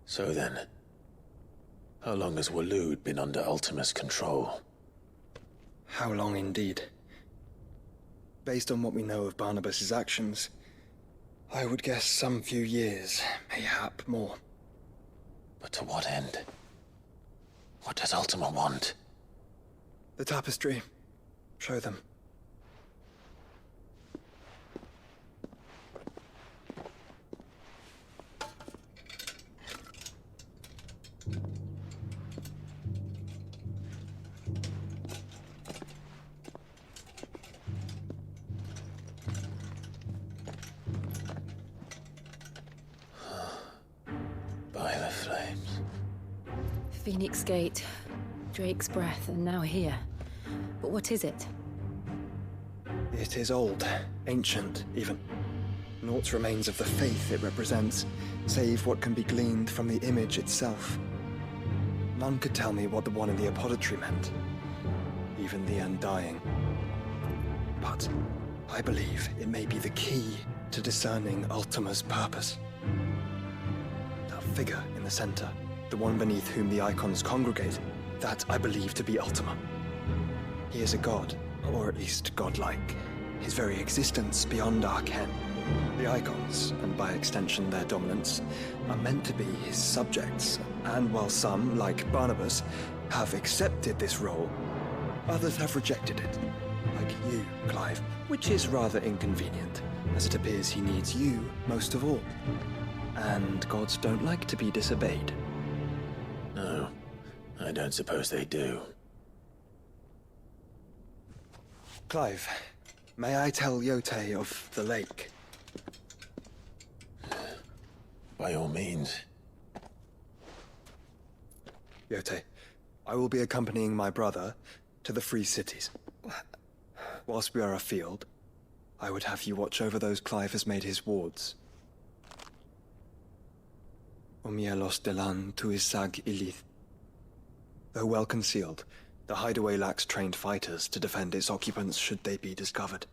So then, how long has 𝚴𝚅𝙗 been under Ultima's control? How long indeed? Based on what we know of Barnabas's actions, I would guess some few years, mayhap more. But to what end? What does Ultima want? The tapestry. Show them. By the flames. Phoenix Gate, Drake's Breath, and now here. But what is it? It is old, ancient, even. Naught remains of the faith it represents, save what can be gleaned from the image itself. None could tell me what the one in the apothecary meant, even the Undying. But I believe it may be the key to discerning Ultima's purpose. That figure in the center, the one beneath whom the icons congregate, that I believe to be Ultima. He is a god, or at least godlike, his very existence beyond our ken. The icons, and by extension their dominance, are meant to be his subjects, and while some, like Barnabas, have accepted this role, others have rejected it, like you, Clive, which is rather inconvenient, as it appears he needs you most of all. And gods don't like to be disobeyed. No, I don't suppose they do. Clive, may I tell 𝚁𝚁 of the lake? By all means. 𝚁𝚁, I will be accompanying my brother to the Free Cities. Whilst we are afield, I would have you watch over those Clive has made his wards. Omielos delan tu isag ilith. Though well concealed, the hideaway lacks trained fighters to defend its occupants should they be discovered.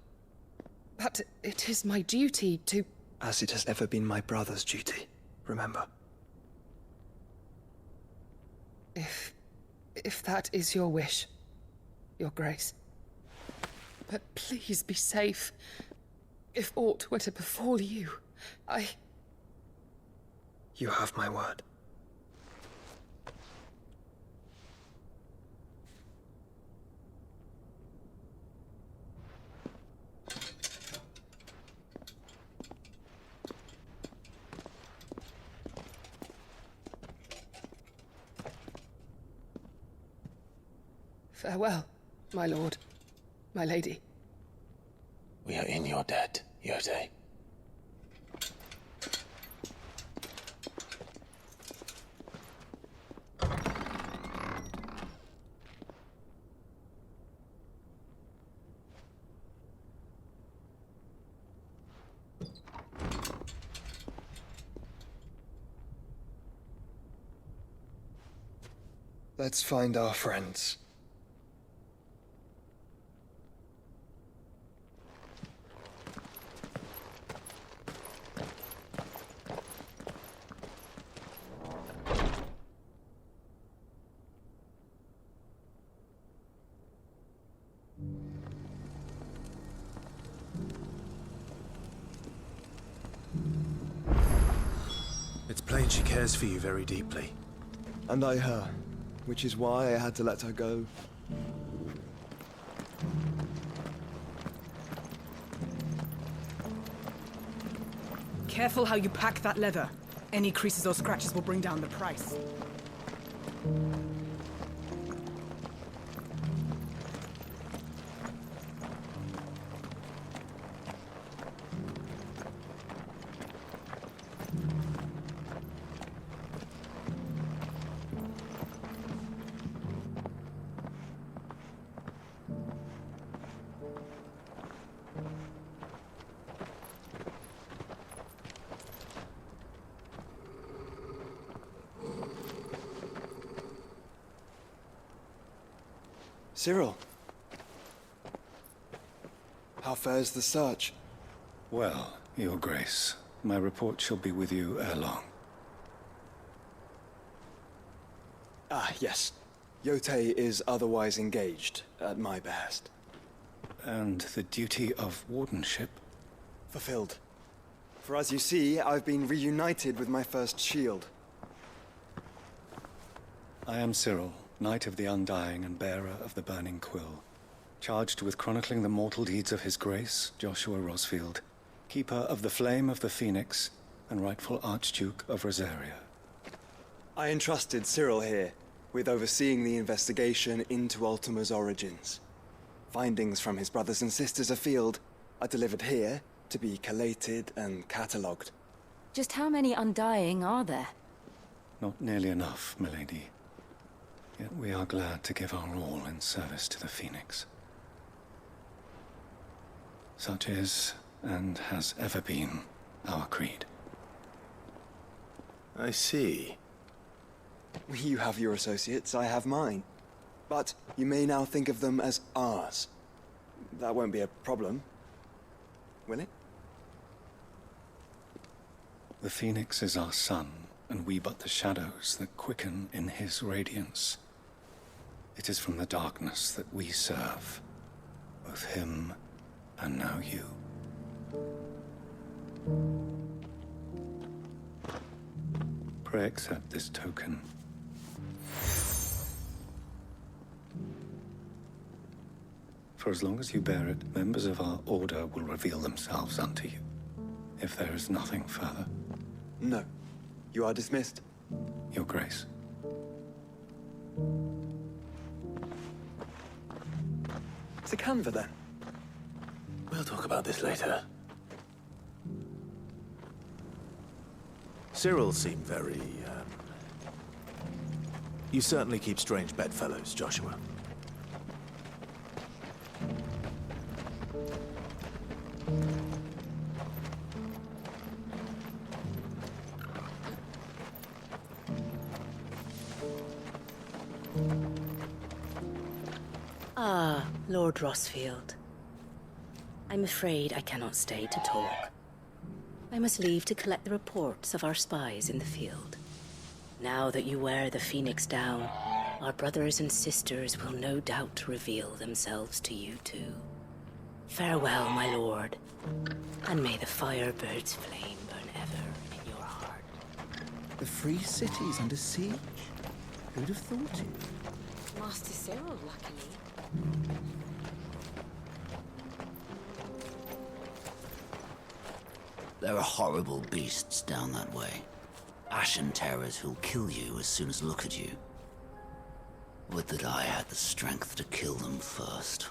But it is my duty to... As it has ever been my brother's duty, remember. If that is your wish, Your Grace. But please be safe. If aught were to befall you, You have my word. Farewell, my lord, my lady. We are in your debt, 𝚁𝚁. Let's find our friends. It's plain she cares for you very deeply. And I her, which is why I had to let her go. Careful how you pack that leather. Any creases or scratches will bring down the price. Cyril. How fares the search? Well, Your Grace, my report shall be with you ere long. Ah, yes. 𝚁𝚁 is otherwise engaged, at my behest. And the duty of wardenship? Fulfilled. For as you see, I've been reunited with my first shield. I am Cyril, Knight of the Undying and bearer of the Burning Quill, charged with chronicling the mortal deeds of His Grace, Joshua Rosfield, keeper of the Flame of the Phoenix and rightful Archduke of Rosaria. I entrusted Cyril here with overseeing the investigation into Ultima's origins. Findings from his brothers and sisters afield are delivered here to be collated and catalogued. Just how many Undying are there? Not nearly enough, milady. Yet we are glad to give our all in service to the Phoenix. Such is, and has ever been, our creed. I see. You have your associates, I have mine. But you may now think of them as ours. That won't be a problem, will it? The Phoenix is our sun, and we but the shadows that quicken in his radiance. It is from the darkness that we serve, both him and now you. Pray accept this token. For as long as you bear it, members of our order will reveal themselves unto you. If there is nothing further. No. You are dismissed. Your Grace. It's a canva, then. We'll talk about this later. Cyril seemed very, You certainly keep strange bedfellows, Joshua. Ah, Lord Rosfield. I'm afraid I cannot stay to talk. I must leave to collect the reports of our spies in the field. Now that you wear the Phoenix down, our brothers and sisters will no doubt reveal themselves to you too. Farewell, my lord, and may the Firebird's flame burn ever in your heart. The free city's under siege? Who'd have thought it? Master Cyril, luckily. There are horrible beasts down that way. Ashen terrors who'll kill you as soon as look at you. Would that I had the strength to kill them first.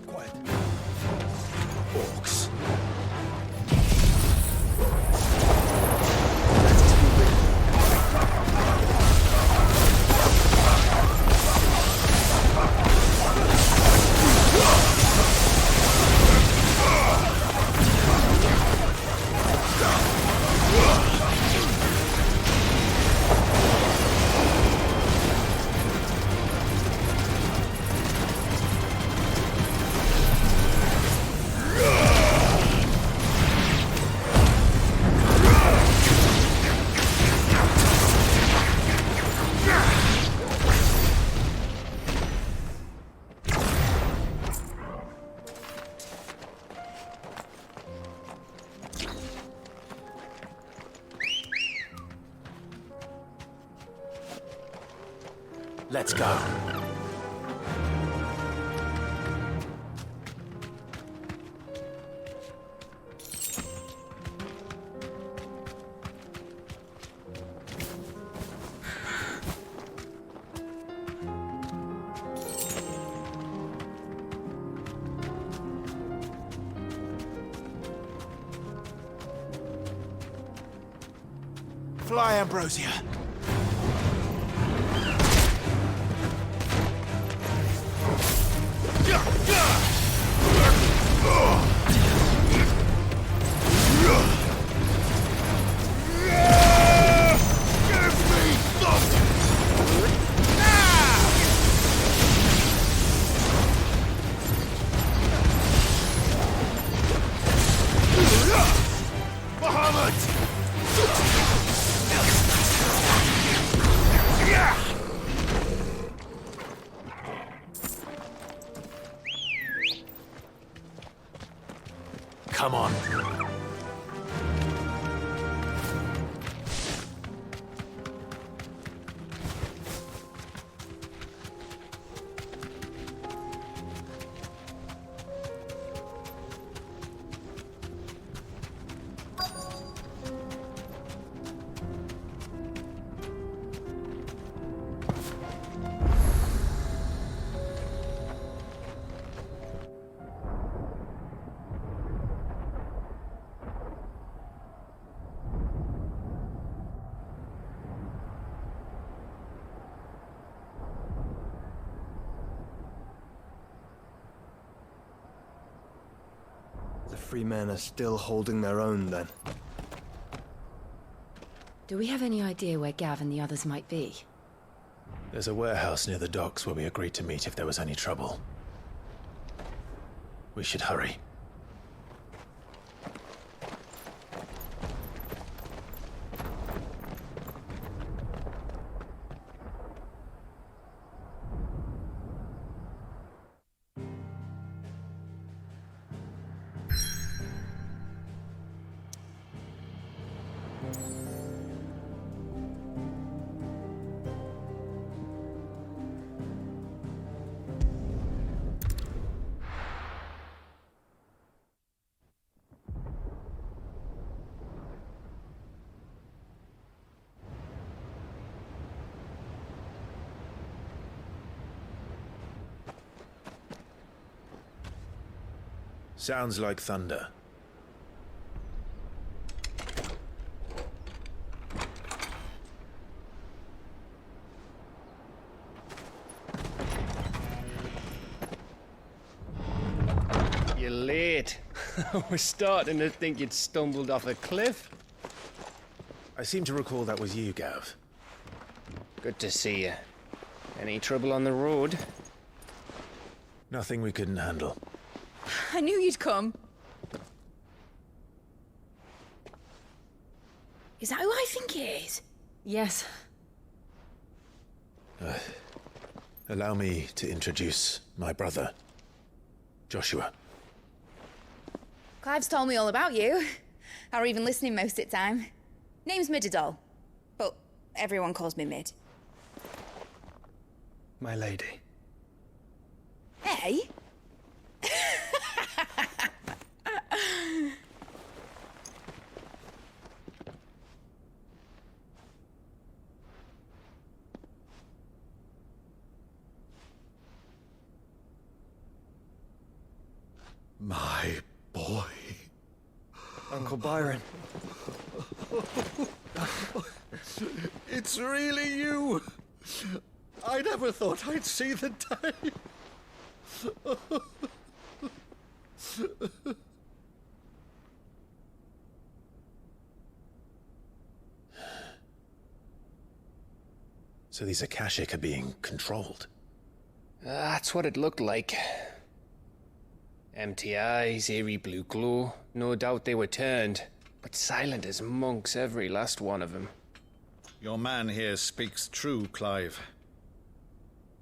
Quiet. Orcs. Let's go. Fly, Ambrosia. Free men are still holding their own, then. Do we have any idea where Gav and the others might be? There's a warehouse near the docks where we agreed to meet if there was any trouble. We should hurry. Sounds like thunder. You're late. I was starting to think you'd stumbled off a cliff. I seem to recall that was you, Gav. Good to see you. Any trouble on the road? Nothing we couldn't handle. I knew you'd come. Is that who I think it is? Yes. Allow me to introduce my brother, Joshua. Clive's told me all about you. Or even listening most of the time. Name's 𝚫𝙸, but everyone calls me Mid. My lady. Hey? My boy. Uncle Byron. It's really you. I never thought I'd see the day. So these Akashic are being controlled. That's what it looked like. Empty eyes, eerie blue glow. No doubt they were turned, but silent as monks, every last one of them. Your man here speaks true, Clive.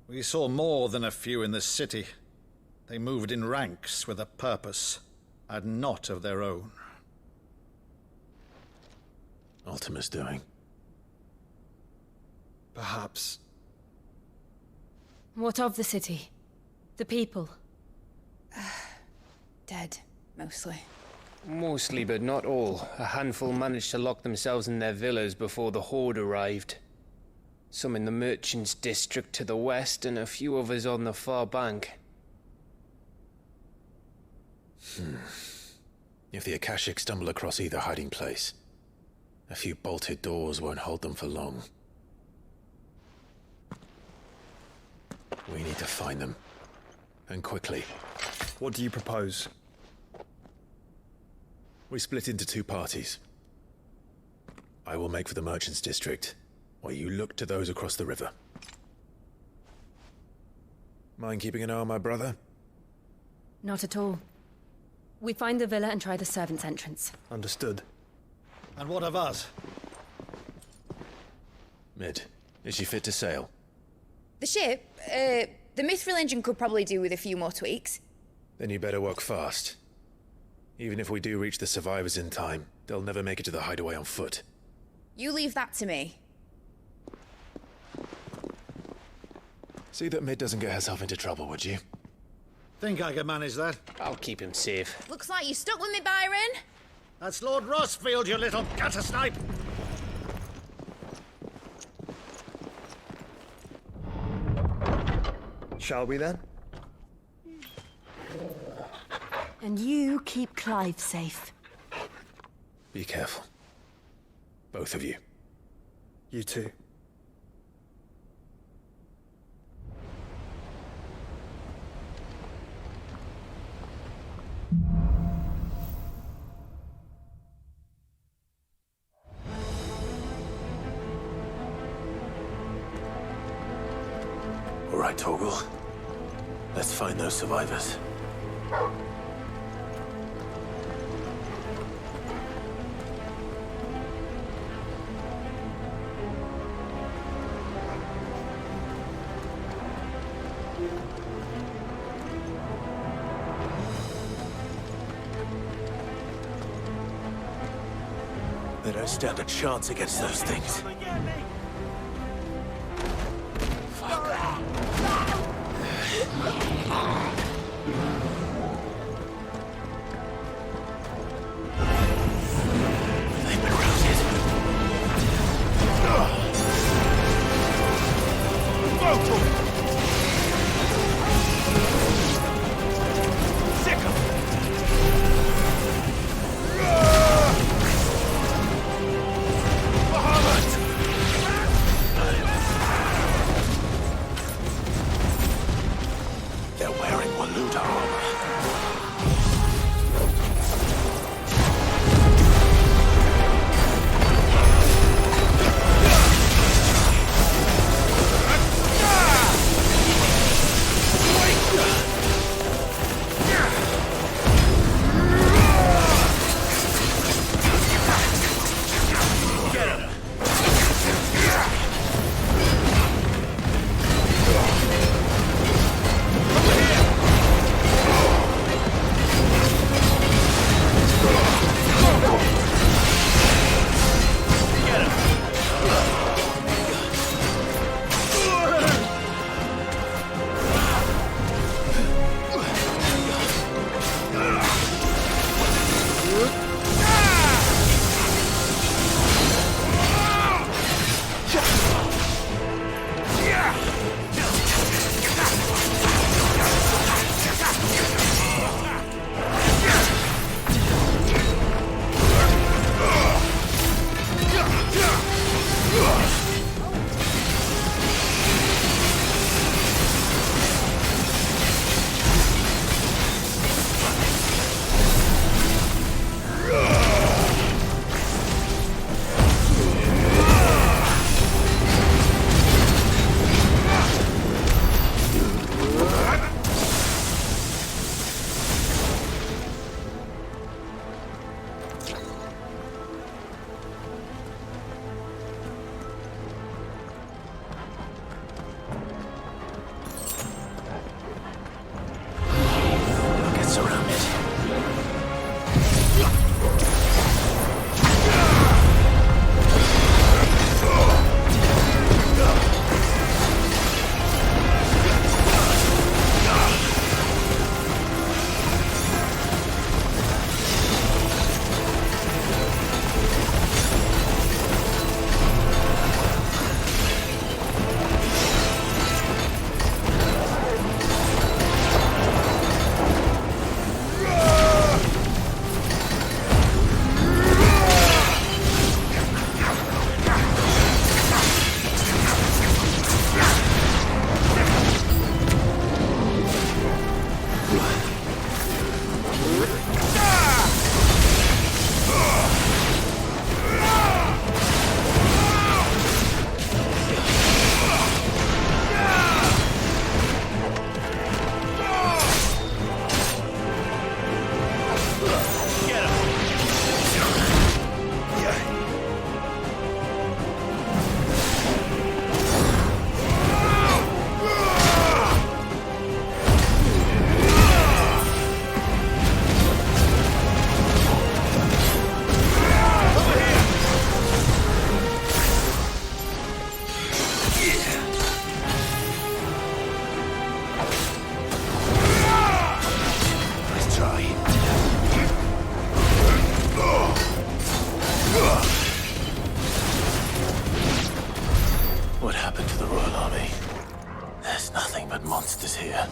We saw more than a few in the city. They moved in ranks with a purpose, and not of their own. Ultima's doing. Perhaps. What of the city? The people? Dead, mostly. Mostly, but not all. A handful managed to lock themselves in their villas before the Horde arrived. Some in the merchants' district to the west, and a few others on the far bank. If the Akashic stumble across either hiding place, a few bolted doors won't hold them for long. We need to find them. And quickly. What do you propose? We split into two parties. I will make for the merchants' district, while you look to those across the river. Mind keeping an eye on my brother? Not at all. We find the villa and try the servants' entrance. Understood. And what of us? Mid, is she fit to sail? The ship, the Mithril engine could probably do with a few more tweaks. Then you better work fast. Even if we do reach the survivors in time, they'll never make it to the hideaway on foot. You leave that to me. See that Mid doesn't get herself into trouble, would you? Think I can manage that? I'll keep him safe. Looks like you stuck with me, Byron. That's Lord Rossfield, you little gutter snipe! Shall we then? And you keep Clive safe. Be careful. Both of you. You too. All right, 𝚁𝙁. Let's find those survivors. They don't stand a chance against those things. monsters here.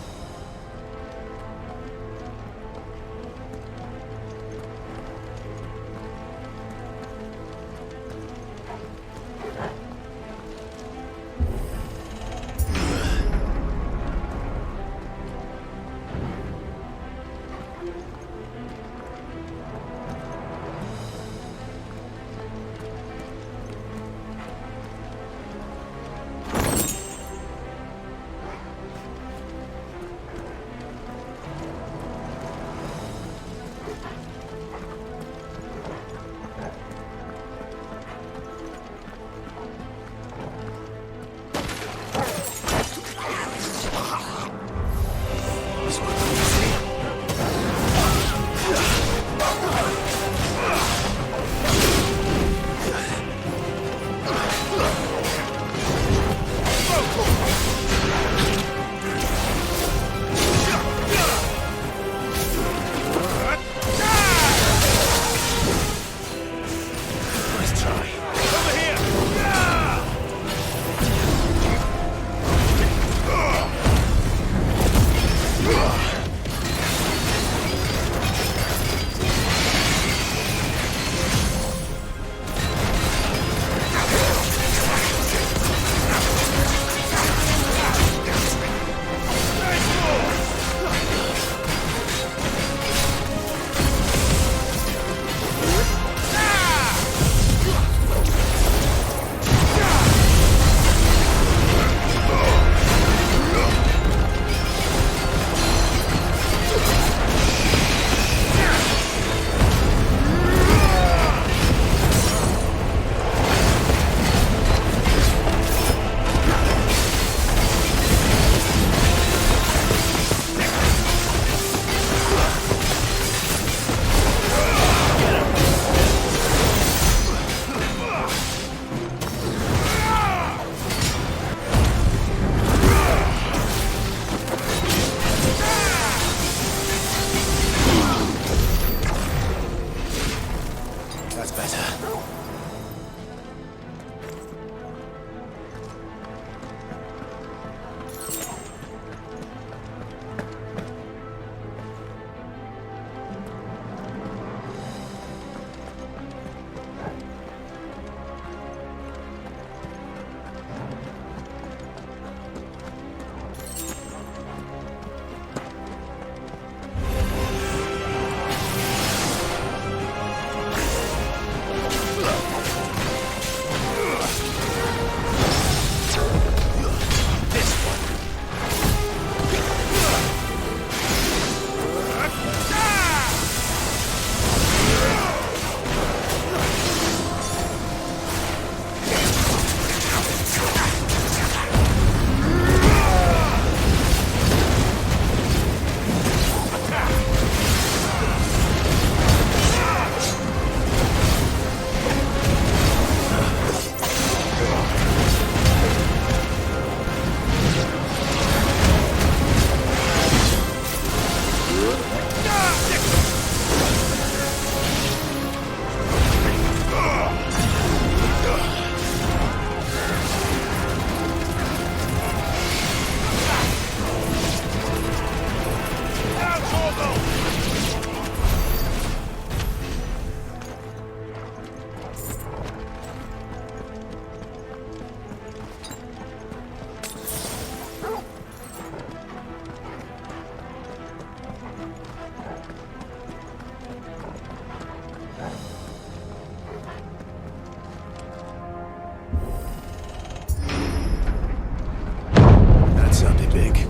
big.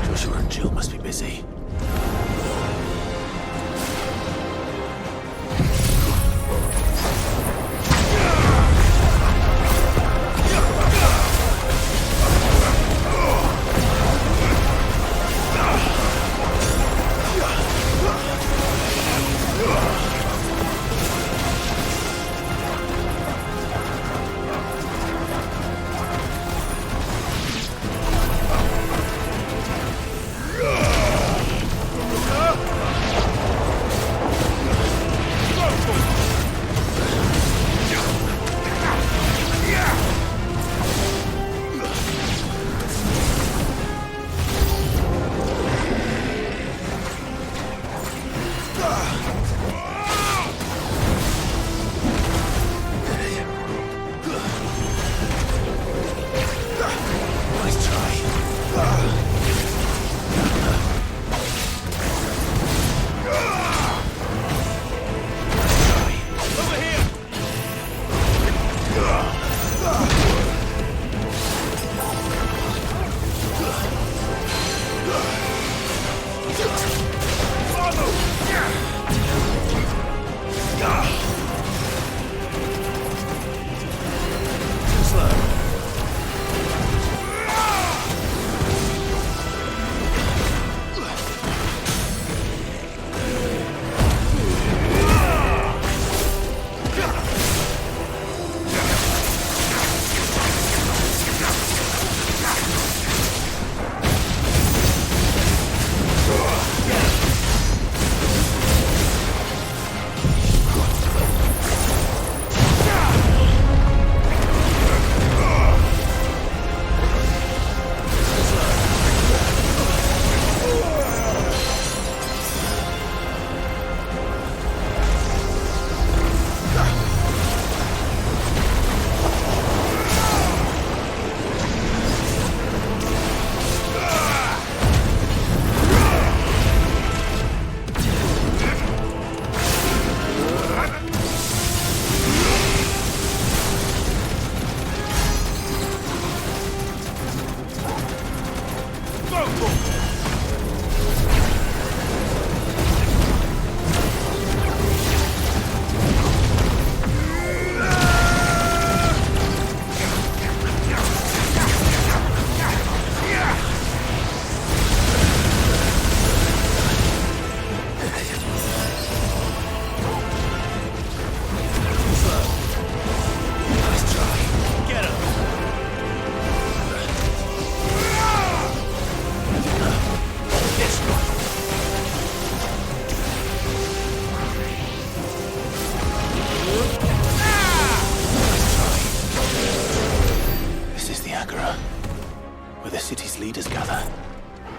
Joshua and Jill must be busy.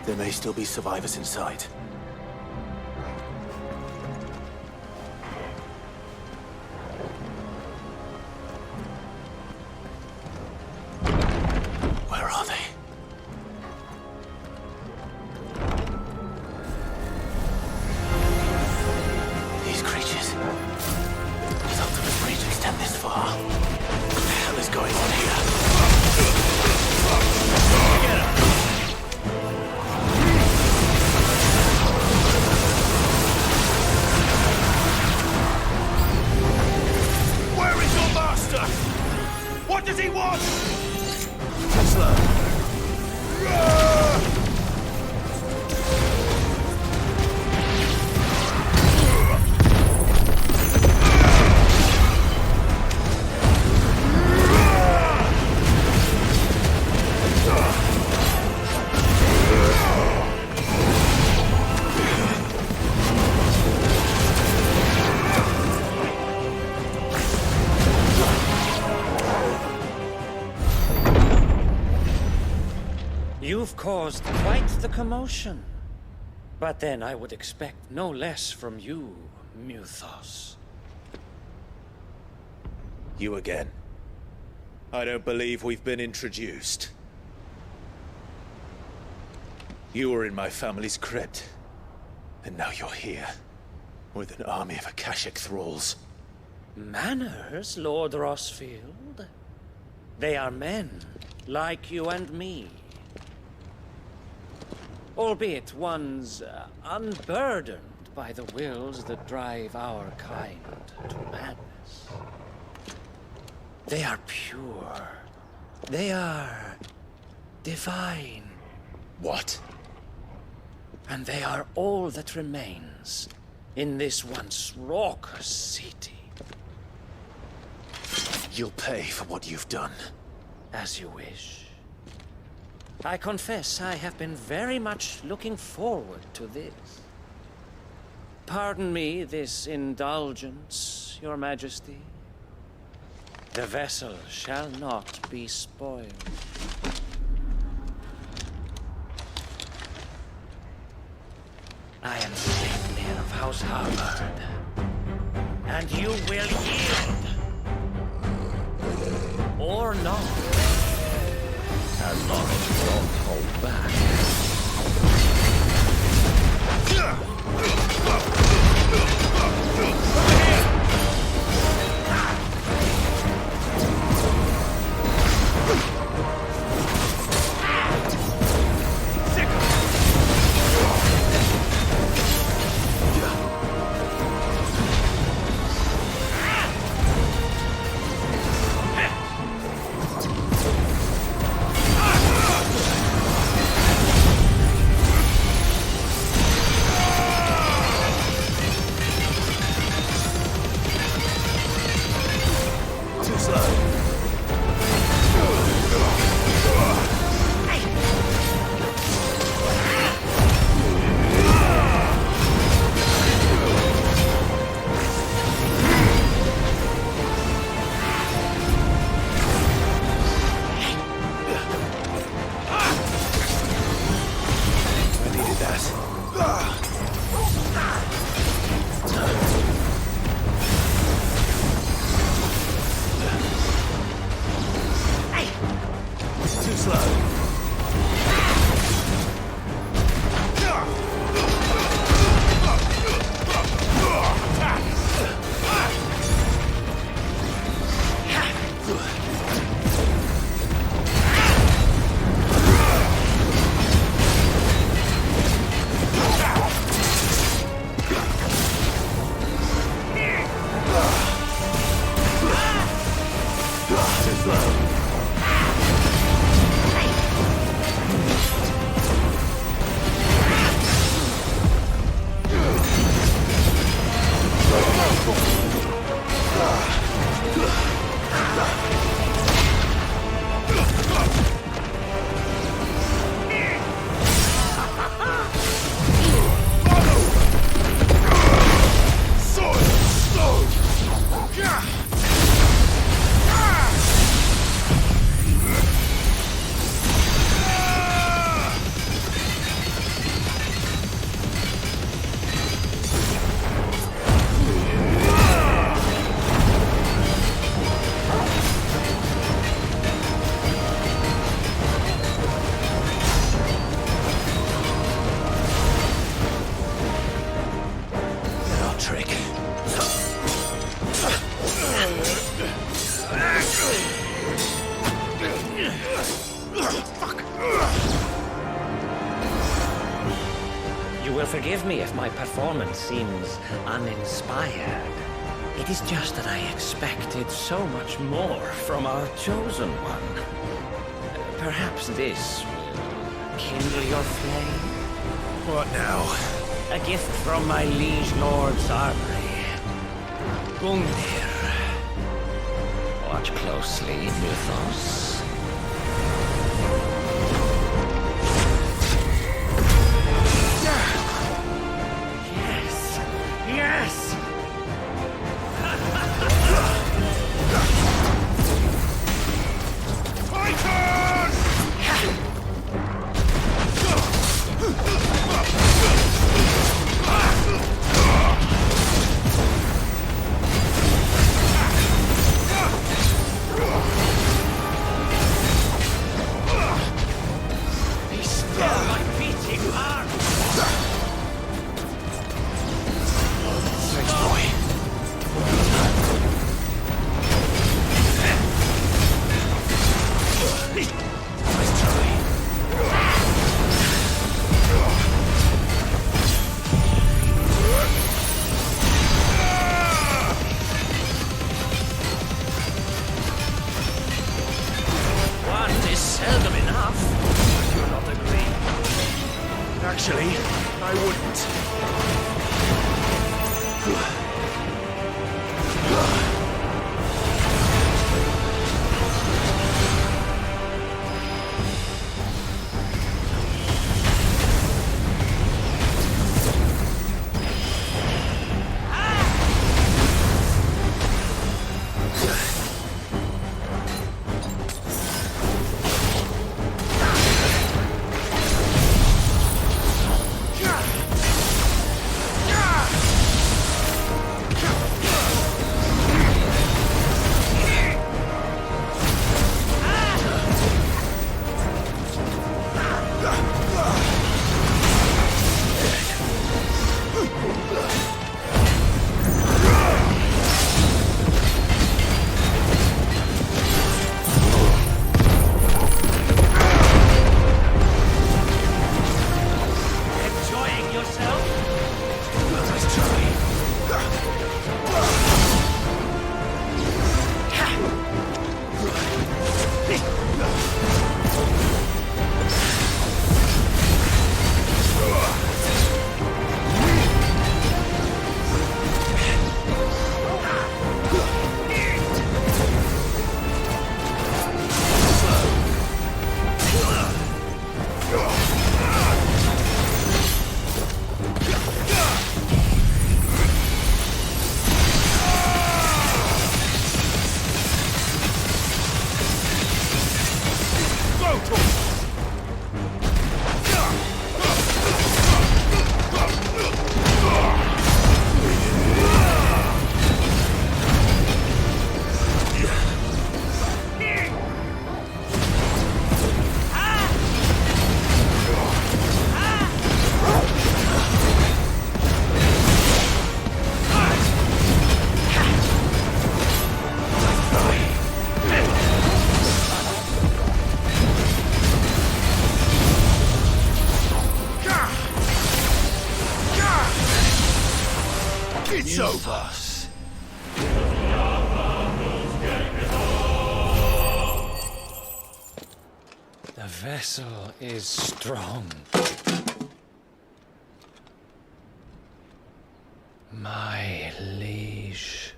There may still be survivors inside. Where are they? These creatures. I thought they were free to extend this far. What the hell is going on here? Get him! What does he want? Slow. You've caused quite the commotion. But then I would expect no less from you, Mythos. You again. I don't believe we've been introduced. You were in my family's crypt, and now you're here, with an army of Akashic thralls. Manners, Lord Rosfield? They are men, like you and me. albeit ones unburdened by the wills that drive our kind to madness. They are pure. They are divine. What? And they are all that remains in this once raucous city. You'll pay for what you've done. As you wish. I confess I have been very much looking forward to this. Pardon me this indulgence, Your Majesty. The vessel shall not be spoiled. I am Sleipnir of House Harvard, and you will yield. Or not. As long as you don't hold back. Forgive me if my performance seems uninspired. It is just that I expected so much more from our chosen one. Perhaps this will kindle your flame? What now? A gift from my liege lord's armory. Gungnir. Watch closely, Mythos. Yes! seldom enough. Do you not agree? Actually, I wouldn't. It's over. The vessel is strong. My liege.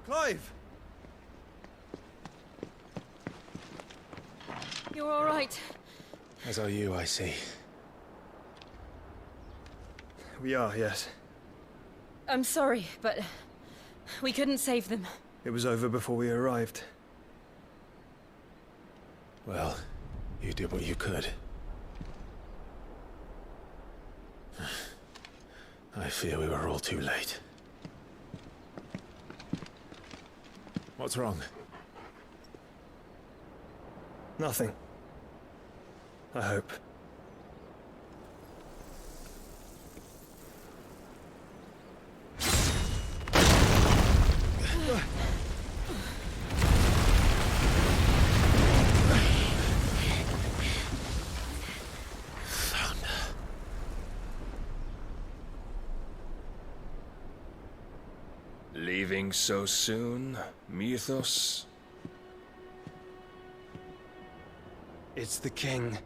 Clive! You're all right. As are you, I see. We are, yes. I'm sorry, but we couldn't save them. It was over before we arrived. Well, you did what you could. I fear we were all too late. What's wrong? Nothing. I hope. Leaving so soon, Mythos? It's the king.